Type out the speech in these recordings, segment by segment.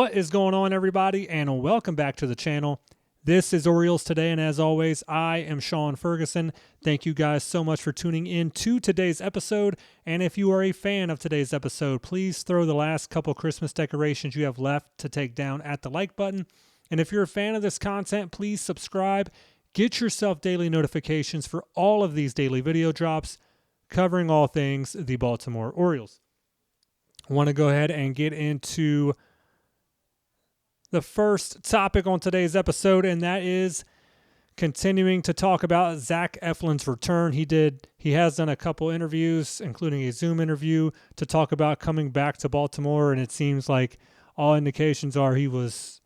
What is going on, everybody, and welcome back to the channel. This is Orioles Today, and as always, I am Sean Ferguson. Thank you guys so much for tuning in to today's episode, and if you are a fan of today's episode, please throw the last couple Christmas decorations you have left to take down at the like button, and if you're a fan of this content, please subscribe. Get yourself daily notifications for all of these daily video drops covering all things the Baltimore Orioles. I want to go ahead and get into the first topic on today's episode, and that is continuing to talk about Zack Efflin's return. He has done a couple interviews, including a Zoom interview, to talk about coming back to Baltimore, and it seems like all indications are he was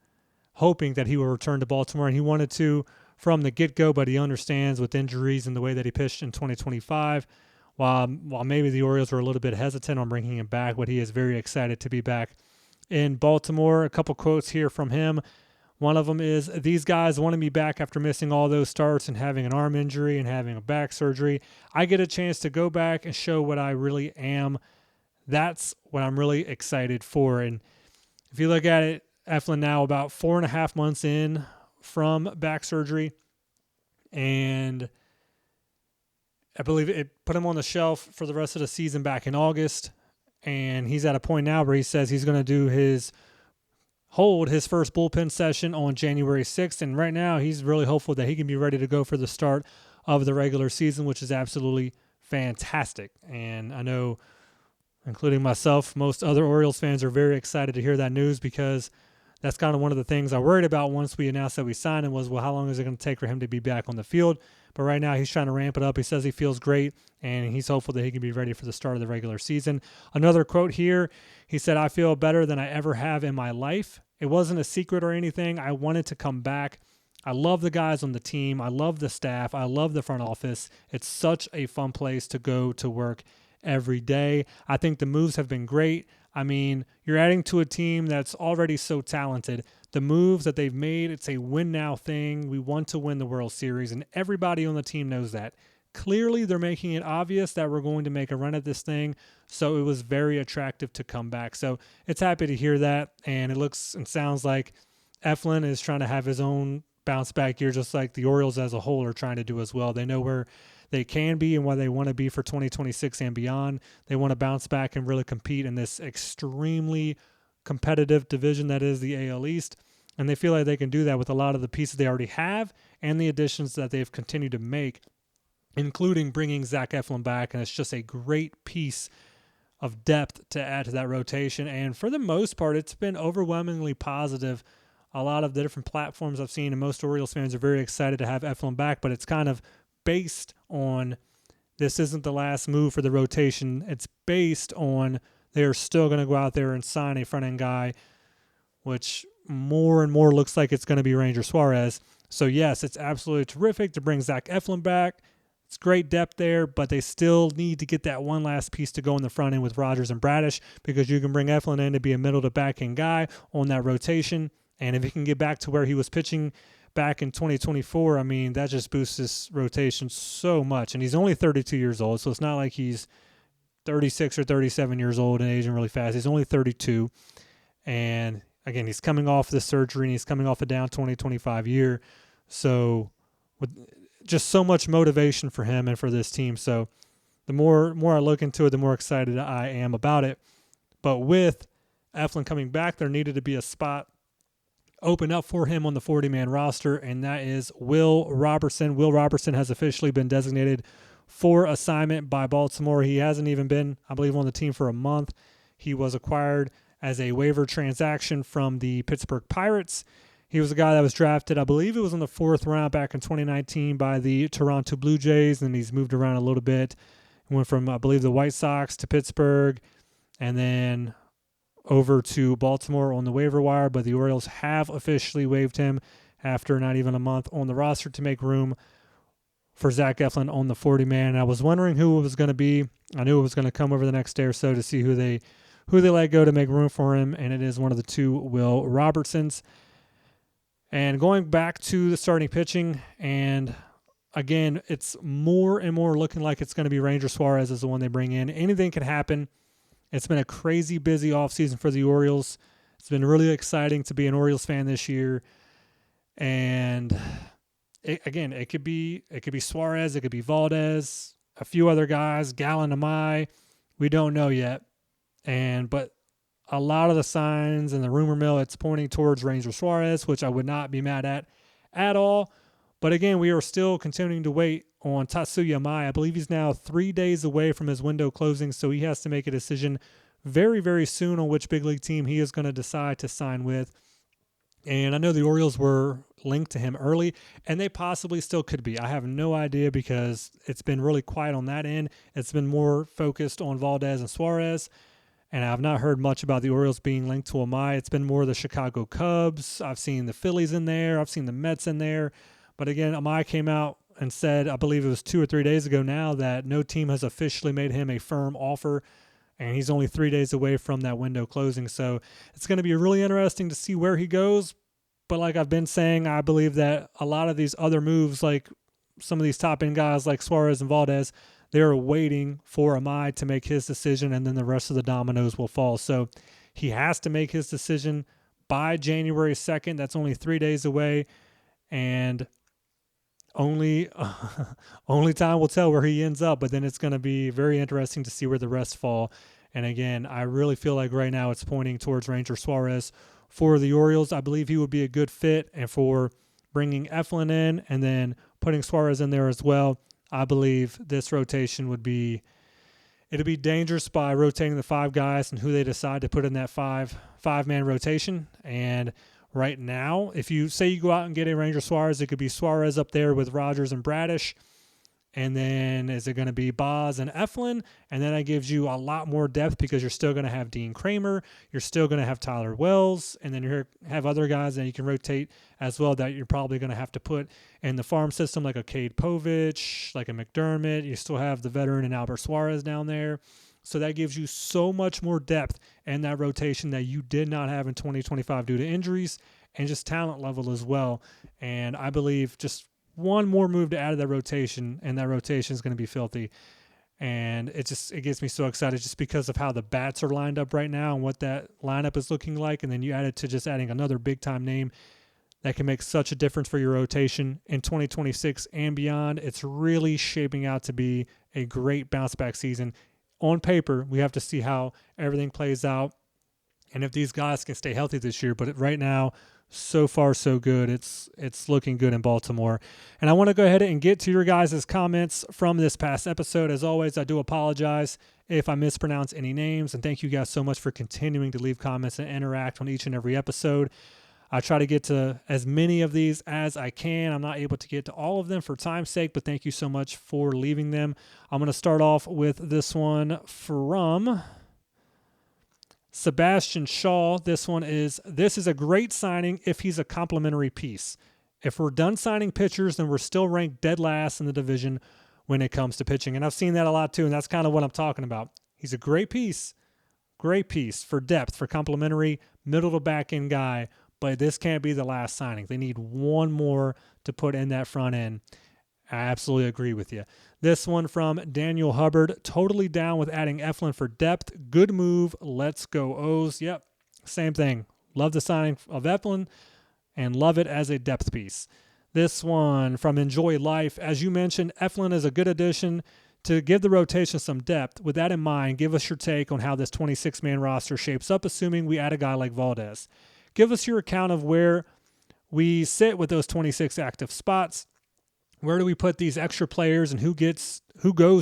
hoping that he will return to Baltimore, and he wanted to from the get-go, but he understands with injuries and the way that he pitched in 2025, while maybe the Orioles were a little bit hesitant on bringing him back, but he is very excited to be back in Baltimore. A couple quotes here from him. One of them is, "These guys wanted me back after missing all those starts and having an arm injury and having a back surgery. I get a chance to go back and show what I really am. That's what I'm really excited for." And if you look at it, Efflin now about 4.5 months in from back surgery, and I believe it put him on the shelf for the rest of the season back in August. And he's at a point now where he says he's going to hold his first bullpen session on January 6th. And right now he's really hopeful that he can be ready to go for the start of the regular season, which is absolutely fantastic. And I know, including myself, most other Orioles fans are very excited to hear that news, because that's kind of one of the things I worried about once we announced that we signed him was, well, how long is it going to take for him to be back on the field? But right now he's trying to ramp it up. He says he feels great, and he's hopeful that he can be ready for the start of the regular season. Another quote here, he said, "I feel better than I ever have in my life. It wasn't a secret or anything. I wanted to come back. I love the guys on the team. I love the staff. I love the front office. It's such a fun place to go to work every day. I think the moves have been great. I mean, you're adding to a team that's already so talented. The moves that they've made, it's a win now thing. We want to win the World Series, and everybody on the team knows that. Clearly, they're making it obvious that we're going to make a run at this thing, so it was very attractive to come back." So it's happy to hear that, and it looks and sounds like Efflin is trying to have his own bounce back year, just like the Orioles as a whole are trying to do as well. They know where they can be and where they want to be for 2026 and beyond. They want to bounce back and really compete in this extremely competitive division that is the AL East, and they feel like they can do that with a lot of the pieces they already have and the additions that they've continued to make, including bringing Zack Efflin back, and it's just a great piece of depth to add to that rotation. And for the most part, it's been overwhelmingly positive. A lot of the different platforms I've seen, and most Orioles fans are very excited to have Efflin back, but it's kind of based on this isn't the last move for the rotation. It's based on they're still going to go out there and sign a front-end guy, which more and more looks like it's going to be Ranger Suarez. So, yes, it's absolutely terrific to bring Zack Efflin back. It's great depth there, but they still need to get that one last piece to go in the front end with Rogers and Bradish, because you can bring Efflin in to be a middle-to-back-end guy on that rotation, and if he can get back to where he was pitching back in 2024, I mean, that just boosts this rotation so much. And he's only 32 years old, so it's not like he's 36 or 37 years old and aging really fast. He's only 32. And, again, he's coming off this surgery, and he's coming off a down 2025 year. So, with just so much motivation for him and for this team. So, the more I look into it, the more excited I am about it. But with Efflin coming back, there needed to be a spot open up for him on the 40-man roster, and that is Will Robertson. Will Robertson has officially been designated for assignment by Baltimore. He hasn't even been, I believe, on the team for a month. He was acquired as a waiver transaction from the Pittsburgh Pirates. He was a guy that was drafted, I believe it was in the 4th round back in 2019 by the Toronto Blue Jays, and he's moved around a little bit. He went from, I believe, the White Sox to Pittsburgh, and then over to Baltimore on the waiver wire, but the Orioles have officially waived him after not even a month on the roster to make room for Zack Efflin on the 40-man. I was wondering who it was going to be. I knew it was going to come over the next day or so to see who they let go to make room for him, and it is one of the two Will Robertsons. And going back to the starting pitching, and again, it's more and more looking like it's going to be Ranger Suarez as the one they bring in. Anything can happen. It's been a crazy busy offseason for the Orioles. It's been really exciting to be an Orioles fan this year. And it could be Suarez, it could be Valdez, a few other guys, Gallen, Amai. We don't know yet. But a lot of the signs and the rumor mill, it's pointing towards Ranger Suarez, which I would not be mad at all. But again, we are still continuing to wait on Tatsuya Amai. I believe he's now 3 days away from his window closing, so he has to make a decision very, very soon on which big league team he is going to decide to sign with. And I know the Orioles were linked to him early, and they possibly still could be. I have no idea because it's been really quiet on that end. It's been more focused on Valdez and Suarez, and I've not heard much about the Orioles being linked to Amai. It's been more the Chicago Cubs. I've seen the Phillies in there. I've seen the Mets in there. But again, Amai came out and said, I believe it was 2 or 3 days ago now, that no team has officially made him a firm offer, and he's only 3 days away from that window closing. So it's going to be really interesting to see where he goes. But like I've been saying, I believe that a lot of these other moves, like some of these top-end guys like Suarez and Valdez, they're waiting for Amai to make his decision, and then the rest of the dominoes will fall. So he has to make his decision by January 2nd. That's only 3 days away, and only time will tell where he ends up. But then it's going to be very interesting to see where the rest fall. And again, I really feel like right now it's pointing towards Ranger Suarez for the Orioles. I believe he would be a good fit, and for bringing Efflin in and then putting Suarez in there as well, I believe this rotation it'll be dangerous by rotating the 5 guys and who they decide to put in that five-man rotation. And right now, if you say you go out and get a Ranger Suarez, it could be Suarez up there with Rogers and Bradish. And then is it going to be Boz and Efflin? And then that gives you a lot more depth because you're still going to have Dean Kramer. You're still going to have Tyler Wells. And then you have other guys that you can rotate as well that you're probably going to have to put in the farm system, like a Cade Povich, like a McDermott. You still have the veteran and Albert Suarez down there. So that gives you so much more depth in that rotation that you did not have in 2025 due to injuries and just talent level as well. And I believe just one more move to add to that rotation, and that rotation is going to be filthy. And it gets me so excited just because of how the bats are lined up right now and what that lineup is looking like. And then you add it to just adding another big-time name that can make such a difference for your rotation in 2026 and beyond. It's really shaping out to be a great bounce-back season. On paper, we have to see how everything plays out and if these guys can stay healthy this year. But right now, so far so good. It's looking good in Baltimore. And I want to go ahead and get to your guys' comments from this past episode. As always, I do apologize if I mispronounce any names, and thank you guys so much for continuing to leave comments and interact on each and every episode. I try to get to as many of these as I can. I'm not able to get to all of them for time's sake, but thank you so much for leaving them. I'm going to start off with this one from Sebastian Shaw. This is a great signing if he's a complimentary piece. If we're done signing pitchers, then we're still ranked dead last in the division when it comes to pitching. And I've seen that a lot too, and that's kind of what I'm talking about. He's a great piece for depth, for complimentary, middle to back end guy, but this can't be the last signing. They need one more to put in that front end. I absolutely agree with you. This one from Daniel Hubbard, totally down with adding Efflin for depth. Good move. Let's go O's. Yep, same thing. Love the signing of Efflin and love it as a depth piece. This one from Enjoy Life. As you mentioned, Efflin is a good addition to give the rotation some depth. With that in mind, give us your take on how this 26-man roster shapes up, assuming we add a guy like Valdez. Give us your account of where we sit with those 26 active spots. Where do we put these extra players, and who goes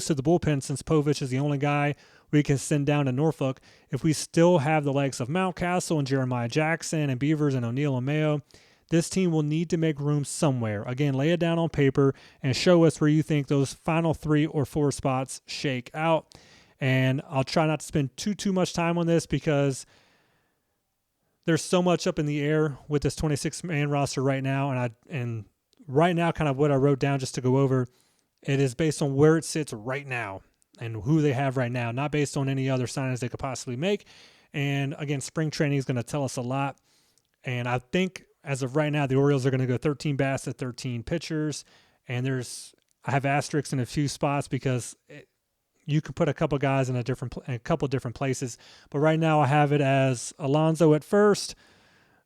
to the bullpen, since Povich is the only guy we can send down to Norfolk? If we still have the legs of Mountcastle and Jeremiah Jackson and Beavers and O'Neill and Mayo, this team will need to make room somewhere. Again, lay it down on paper and show us where you think those final 3 or 4 spots shake out. And I'll try not to spend too much time on this because there's so much up in the air with this 26-man roster right now, and right now, kind of what I wrote down just to go over, it is based on where it sits right now and who they have right now, not based on any other signings they could possibly make. And again, spring training is going to tell us a lot. And I think as of right now, the Orioles are going to go 13 bats at 13 pitchers. And I have asterisks in a few spots because you can put a couple guys in a couple different places. But right now I have it as Alonso at first,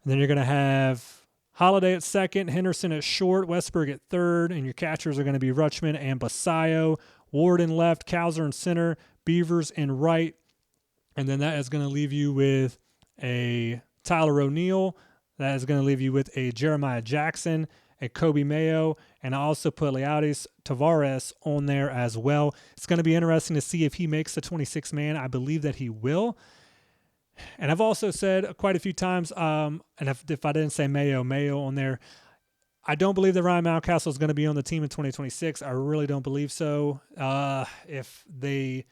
and then you're going to have Holiday at second, Henderson at short, Westberg at third, and your catchers are going to be Rutschman and Basayo, Ward in left, Cowser in center, Beavers in right, and then that is going to leave you with a Tyler O'Neill. That is going to leave you with a Jeremiah Jackson, a Kobe Mayo, and I also put Leotis Tavares on there as well. It's going to be interesting to see if he makes the 26-man. I believe that he will. And I've also said quite a few times, and if I didn't say Mayo on there, I don't believe that Ryan Mountcastle is going to be on the team in 2026. I really don't believe so. If they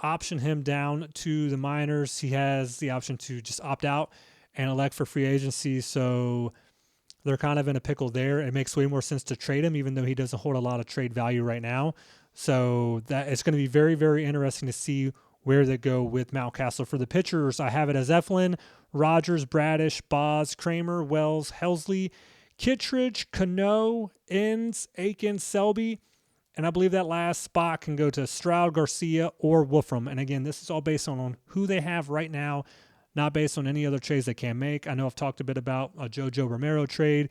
option him down to the minors, he has the option to just opt out and elect for free agency. So they're kind of in a pickle there. It makes way more sense to trade him, even though he doesn't hold a lot of trade value right now. So that it's going to be very, very interesting to see where they go with Mountcastle. For the pitchers, I have it as Efflin, Rogers, Bradish, Boz, Kramer, Wells, Helsley, Kittredge, Cano, Inns, Aiken, Selby, and I believe that last spot can go to Stroud, Garcia, or Wolfram. And again, this is all based on who they have right now, not based on any other trades they can make. I know I've talked a bit about a JoJo Romero trade.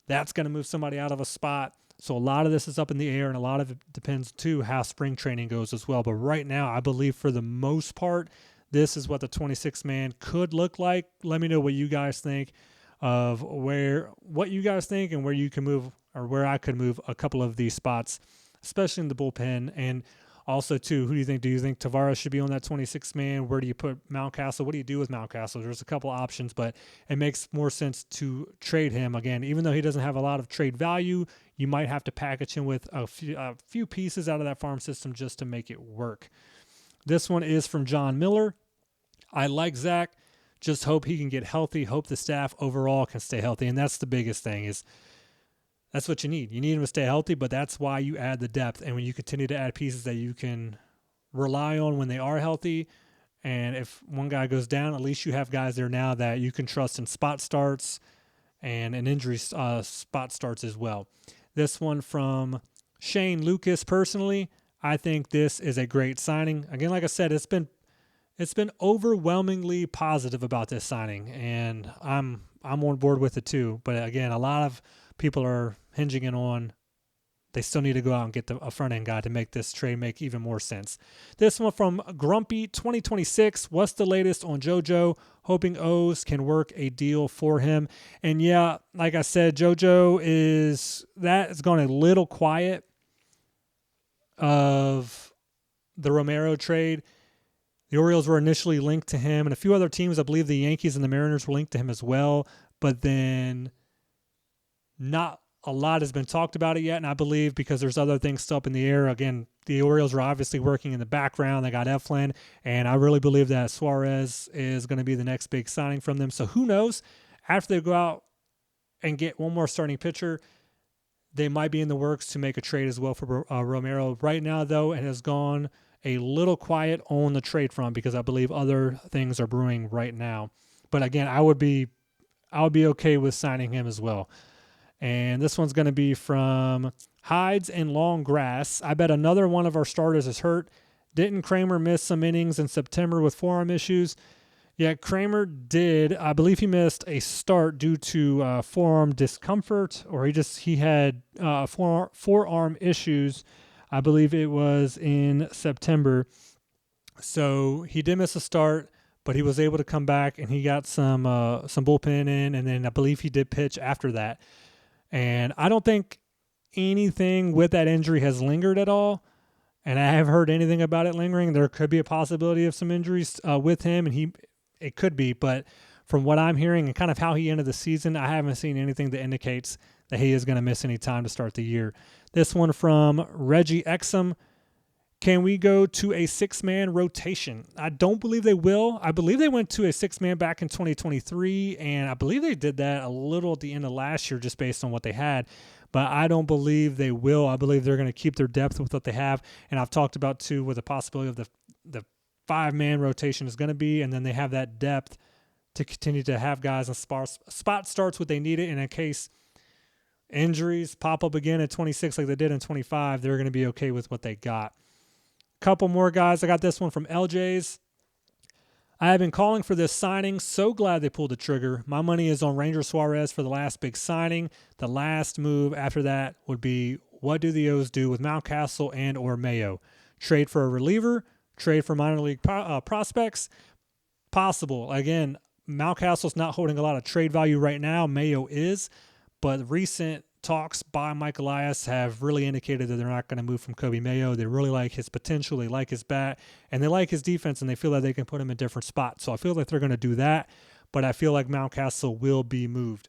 That's going to move somebody out of a spot. So a lot of this is up in the air, and a lot of it depends, too, how spring training goes as well. But right now, I believe for the most part, this is what the 26-man could look like. Let me know what you guys think of what you guys think and where you can move, or where I could move a couple of these spots, especially in the bullpen. And also, too, who do you think? Do you think Tavares should be on that 26-man? Where do you put Mountcastle? What do you do with Mountcastle? There's a couple options, but it makes more sense to trade him. Again, even though he doesn't have a lot of trade value, you might have to package him with a few pieces out of that farm system just to make it work. This one is from John Miller. I like Zach. Just hope he can get healthy. Hope the staff overall can stay healthy. And that's the biggest thing is that's what you need. You need him to stay healthy, but that's why you add the depth. And when you continue to add pieces that you can rely on when they are healthy, and if one guy goes down, at least you have guys there now that you can trust in spot starts and in injury spot starts as well. This one from Shane Lucas. Personally, I think this is a great signing. Again, like I said, it's been overwhelmingly positive about this signing, and I'm on board with it too. But again, a lot of people are hinging in on they still need to go out and get a front-end guy to make this trade make even more sense. This one from Grumpy 2026. What's the latest on JoJo? Hoping O's can work a deal for him. And yeah, like I said, JoJo is gone a little quiet of the Romero trade. The Orioles were initially linked to him, and a few other teams, I believe the Yankees and the Mariners were linked to him as well, but then not a lot has been talked about it yet, and I believe because there's other things still up in the air. Again, the Orioles are obviously working in the background. They got Efflin, and I really believe that Suarez is going to be the next big signing from them. So who knows? After they go out and get one more starting pitcher, they might be in the works to make a trade as well for Romero. Right now, though, it has gone a little quiet on the trade front because I believe other things are brewing right now. But again, I would be okay with signing him as well. And this one's going to be from Hides and Long Grass. I bet another one of our starters is hurt. Didn't Kramer miss some innings in September with forearm issues? Yeah, Kramer did. I believe he missed a start due to forearm discomfort, or he had forearm issues. I believe it was in September. So he did miss a start, but he was able to come back and he got some bullpen in, and then I believe he did pitch after that. And I don't think anything with that injury has lingered at all. And I haven't heard anything about it lingering. There could be a possibility of some injuries with him, and it could be. But from what I'm hearing and kind of how he ended the season, I haven't seen anything that indicates that he is going to miss any time to start the year. This one from Reggie Exum. Can we go to a 6-man rotation? I don't believe they will. I believe they went to a 6-man back in 2023, and I believe they did that a little at the end of last year just based on what they had. But I don't believe they will. I believe they're going to keep their depth with what they have. And I've talked about, too, what the possibility of the 5-man rotation is going to be, and then they have that depth to continue to have guys in spot starts what they need it, and in case injuries pop up again at 26 like they did in 25, they're going to be okay with what they got. couple more guys. I got this one from LJ's. I have been calling for this signing. So glad they pulled the trigger. My money is on Ranger Suarez for the last big signing. The last move after that would be, what do the O's do with Mountcastle and or Mayo? Trade for a reliever? Trade for minor league prospects? Possible. Again, Mountcastle's not holding a lot of trade value right now. Mayo is. But recent talks by Mike Elias have really indicated that they're not going to move from Kobe Mayo. They really like his potential. They like his bat. And they like his defense, and they feel that they can put him in different spots. So I feel like they're going to do that. But I feel like Mountcastle will be moved.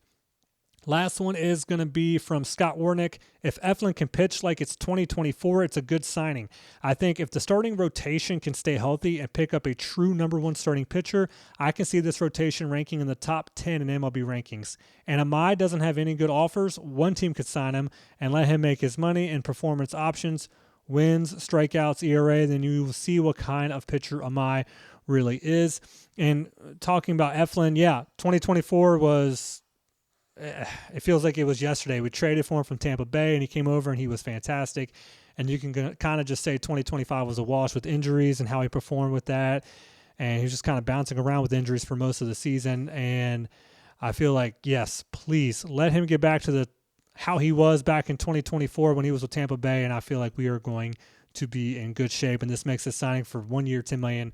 Last one is going to be from Scott Warnick. If Efflin can pitch like it's 2024, it's a good signing. I think if the starting rotation can stay healthy and pick up a true number one starting pitcher, I can see this rotation ranking in the top 10 in MLB rankings. And Amai doesn't have any good offers. One team could sign him and let him make his money in performance options, wins, strikeouts, ERA. Then you will see what kind of pitcher Amai really is. And talking about Efflin, 2024 was... it feels like it was yesterday. We traded for him from Tampa Bay, and he came over, and he was fantastic. And you can kind of just say 2025 was a wash with injuries and how he performed with that. And he was just kind of bouncing around with injuries for most of the season. And I feel like, yes, please let him get back to how he was back in 2024 when he was with Tampa Bay. And I feel like we are going to be in good shape. And this makes this signing for 1 year, $10 million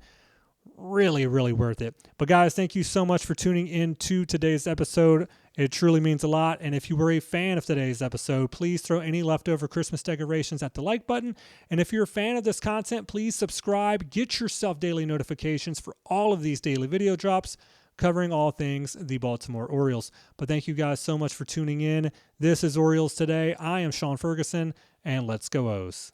really, really worth it. But guys, thank you so much for tuning in to today's episode. It truly means a lot. And if you were a fan of today's episode, please throw any leftover Christmas decorations at the like button. And if you're a fan of this content, please subscribe. Get yourself daily notifications for all of these daily video drops covering all things the Baltimore Orioles. But thank you guys so much for tuning in. This is Orioles Today. I am Sean Ferguson, and let's go O's.